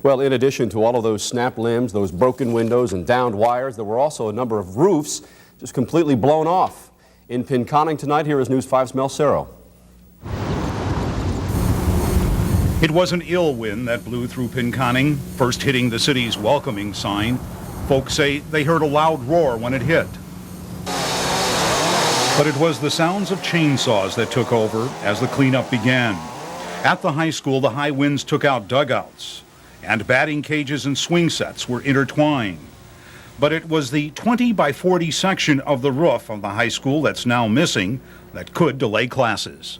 Well, in addition to all of those snapped limbs, those broken windows and downed wires, there were also a number of roofs just completely blown off. In Pinconning tonight, here is News 5's Mel Serow. It was an ill wind that blew through Pinconning, first hitting the city's welcoming sign. Folks say they heard a loud roar when it hit. But it was the sounds of chainsaws that took over as the cleanup began. At the high school, the high winds took out dugouts, and batting cages and swing sets were intertwined. But it was the 20 by 40 section of the roof of the high school that's now missing that could delay classes.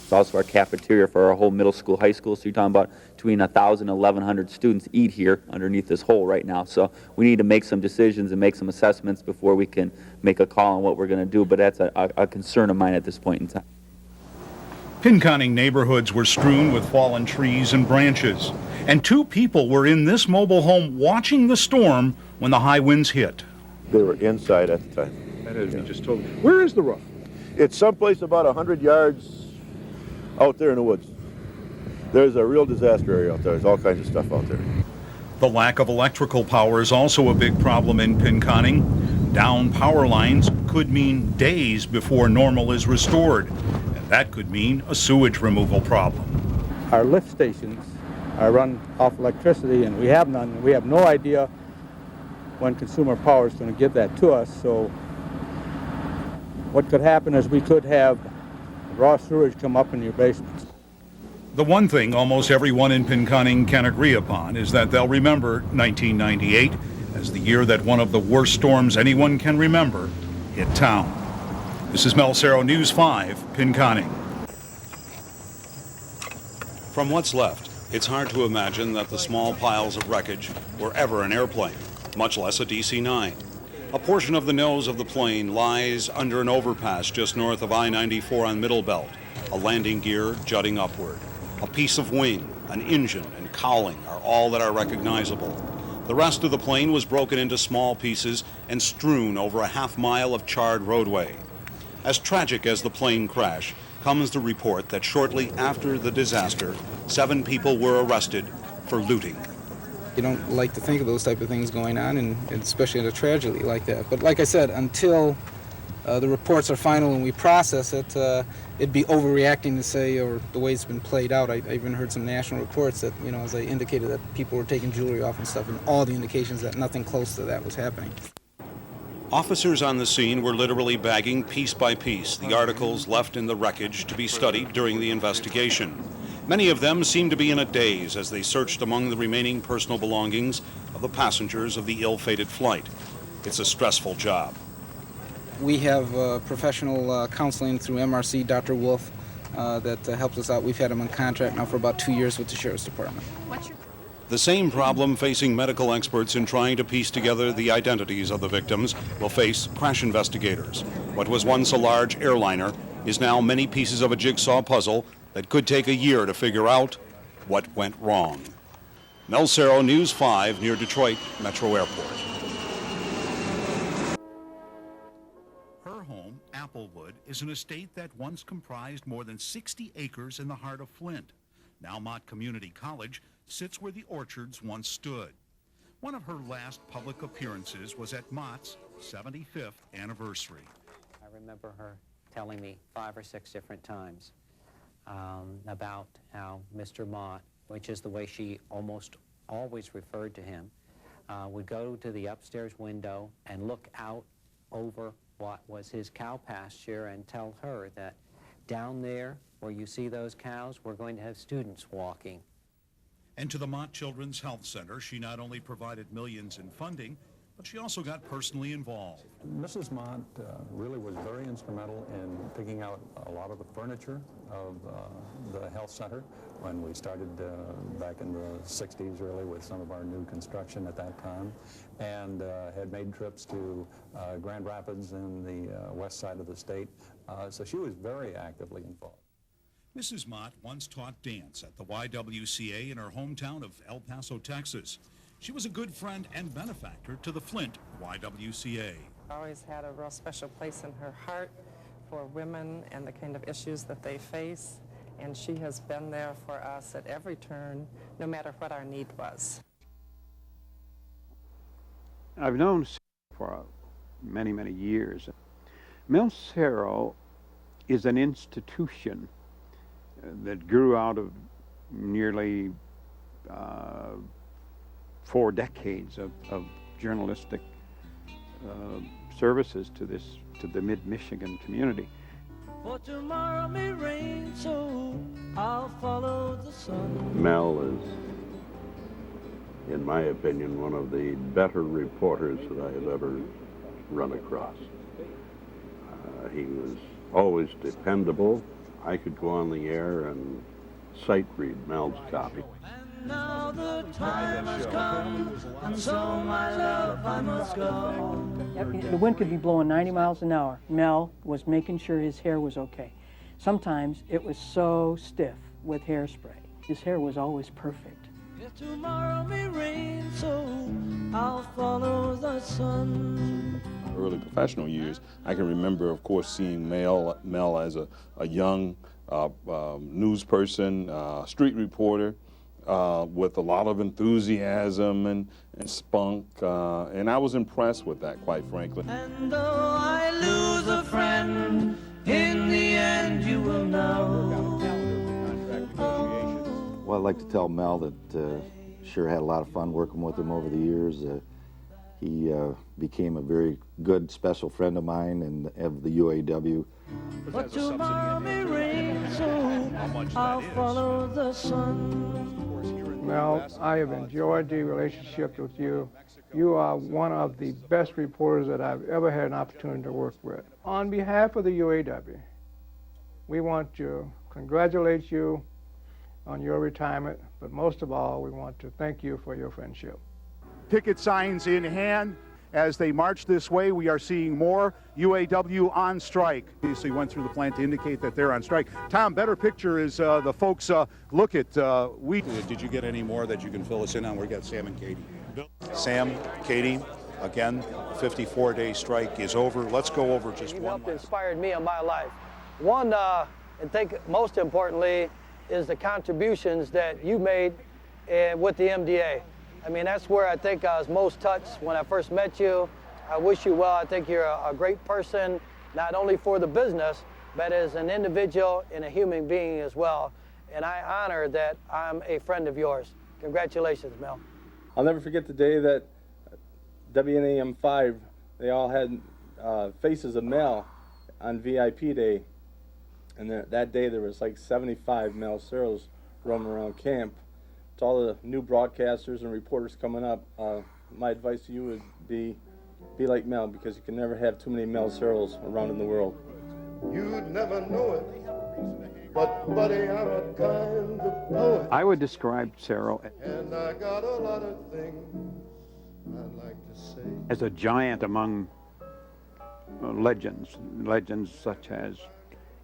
It's also our cafeteria for our whole middle school, high school, so you're talking about between 1,000 and 1,100 students eat here underneath this hole right now. So we need to make some decisions and make some assessments before we can make a call on what we're going to do, but that's a concern of mine at this point in time. Pinconning neighborhoods were strewn with fallen trees and branches, and 2 people were in this mobile home watching the storm when the high winds hit. They were inside at the time. That is, you just told me. Where is the roof? It's someplace about 100 yards out there in the woods. There's a real disaster area out there. There's all kinds of stuff out there. The lack of electrical power is also a big problem in Pinconning. Down power lines could mean days before normal is restored, and that could mean a sewage removal problem. Our lift stations are run off electricity, and we have none. We have no idea when Consumer Power is going to give that to us. So what could happen is we could have raw sewage come up in your basements. The one thing almost everyone in Pinconning can agree upon is that they'll remember 1998 as the year that one of the worst storms anyone can remember hit town. This is Mel Serow, News 5, Pinconning. From what's left, it's hard to imagine that the small piles of wreckage were ever an airplane, much less a DC-9. A portion of the nose of the plane lies under an overpass just north of I-94 on Middle Belt, a landing gear jutting upward. A piece of wing, an engine, and cowling are all that are recognizable. The rest of the plane was broken into small pieces and strewn over a half-mile of charred roadway. As tragic as the plane crash, comes the report that shortly after the disaster, 7 people were arrested for looting. You don't like to think of those type of things going on, and especially in a tragedy like that. But like I said, until the reports are final and we process it, it'd be overreacting to say, or the way it's been played out. I even heard some national reports that, you know, as I indicated, that people were taking jewelry off and stuff, and all the indications that nothing close to that was happening. Officers on the scene were literally bagging piece by piece the articles left in the wreckage to be studied during the investigation. Many of them seemed to be in a daze as they searched among the remaining personal belongings of the passengers of the ill-fated flight. It's a stressful job. We have professional counseling through MRC, Dr. Wolf, that helps us out. We've had him on contract now for about 2 years with the Sheriff's Department. The same problem facing medical experts in trying to piece together the identities of the victims will face crash investigators. What was once a large airliner is now many pieces of a jigsaw puzzle that could take a year to figure out what went wrong. Mel Serow, News 5, near Detroit Metro Airport. Her home, Applewood, is an estate that once comprised more than 60 acres in the heart of Flint. Now Mott Community College sits where the orchards once stood. One of her last public appearances was at Mott's 75th anniversary. I remember her telling me 5 or 6 different times about how Mr. Mott, which is the way she almost always referred to him, would go to the upstairs window and look out over what was his cow pasture and tell her that down there where you see those cows, we're going to have students walking. And to the Mott Children's Health Center, she not only provided millions in funding, but she also got personally involved. Mrs. Mott really was very instrumental in picking out a lot of the furniture of the health center when we started back in the 60s, really, with some of our new construction at that time, and had made trips to Grand Rapids in the west side of the state. So she was very actively involved. Mrs. Mott once taught dance at the YWCA in her hometown of El Paso, Texas. She was a good friend and benefactor to the Flint YWCA. Always had a real special place in her heart for women and the kind of issues that they face. and she has been there for us at every turn, no matter what our need was. I've known Sarah for many, many years. Mel Serow is an institution that grew out of nearly 4 decades of journalistic services to the mid-Michigan community. For tomorrow may rain, so I'll follow the sun. Mel is, in my opinion, one of the better reporters that I have ever run across. He was always dependable. I could go on the air and sight read Mel's copy. And now the time has come, and so my love I must go. The wind could be blowing 90 miles an hour. Mel was making sure his hair was okay. Sometimes it was so stiff with hairspray. His hair was always perfect. If tomorrow may rain, so I'll follow the sun. Early professional years, I can remember, of course, seeing Mel as a young news person, street reporter, with a lot of enthusiasm and spunk, and I was impressed with that, quite frankly. And though I lose a friend, in the end you will know. Well, I'd like to tell Mel that sure had a lot of fun working with him over the years. He became a very good special friend of mine and of the UAW. But tomorrow may rain, so I'll follow the sun. Mel, I have enjoyed the relationship with you. You are one of the best reporters that I've ever had an opportunity to work with. On behalf of the UAW, we want to congratulate you on your retirement, but most of all, we want to thank you for your friendship. Picket signs in hand. As they march this way, we are seeing more UAW on strike. Obviously went through the plant to indicate that they're on strike. Tom, better picture is the folks look at wheat. Did you get any more that you can fill us in on? We got Sam and Katie. Sam, Katie, again, 54-day strike is over. Let's go over just You one. helped inspired me in my life. One, I think most importantly, is the contributions that you made with the MDA. I mean, that's where I think I was most touched when I first met you. I wish you well. I think you're a great person, not only for the business, but as an individual and a human being as well. And I honor that I'm a friend of yours. Congratulations, Mel. I'll never forget the day that WNAM 5, they all had faces of Mel on VIP day. And that day there was like 75 Mel Serows roaming around camp. To all the new broadcasters and reporters coming up, my advice to you would be like Mel, because you can never have too many Mel Serows around in the world. You'd never know it, but buddy, I'm a kind of poet. I would describe Serow And I got a lot of things I'd like to say. as a giant among legends such as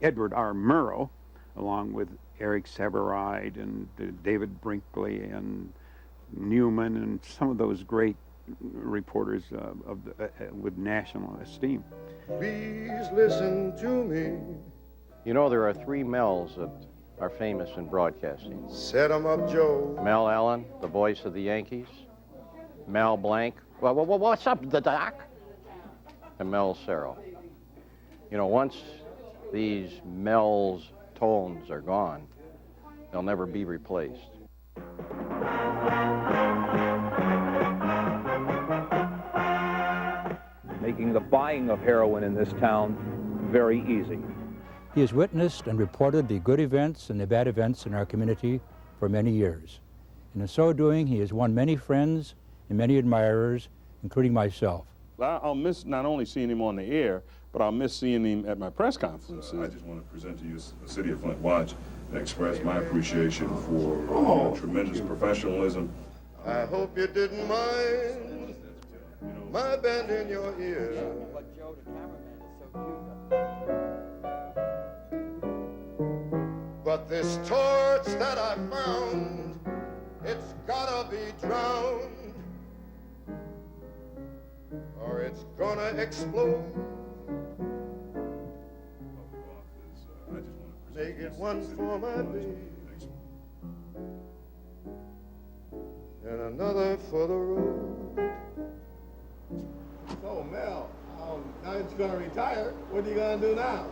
Edward R. Murrow, along with Eric Seberide and David Brinkley and Newman and some of those great reporters with national esteem. Please listen to me. You know, there are 3 Mels that are famous in broadcasting. Set 'em up, Joe. Mel Allen, the voice of the Yankees. Mel Blanc, well, what's up, the doc? And Mel Serow. You know, once these Mel's tones are gone, they'll never be replaced. Making the buying of heroin in this town very easy. He has witnessed and reported the good events and the bad events in our community for many years. And in so doing, he has won many friends and many admirers, including myself. I'll miss not only seeing him on the air, but I'll miss seeing him at my press conferences. I just want to present to you the City of Flint Watch and express my appreciation for tremendous professionalism. I hope you didn't mind my band in your ear. But this torch that I found, it's gotta be drowned, or it's gonna explode. making one for my baby and another for the road. So, Mel, now that you're going to retire, what are you going to do now?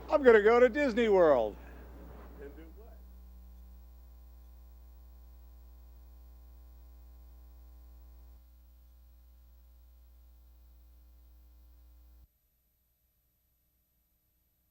I'm going to go to Disney World.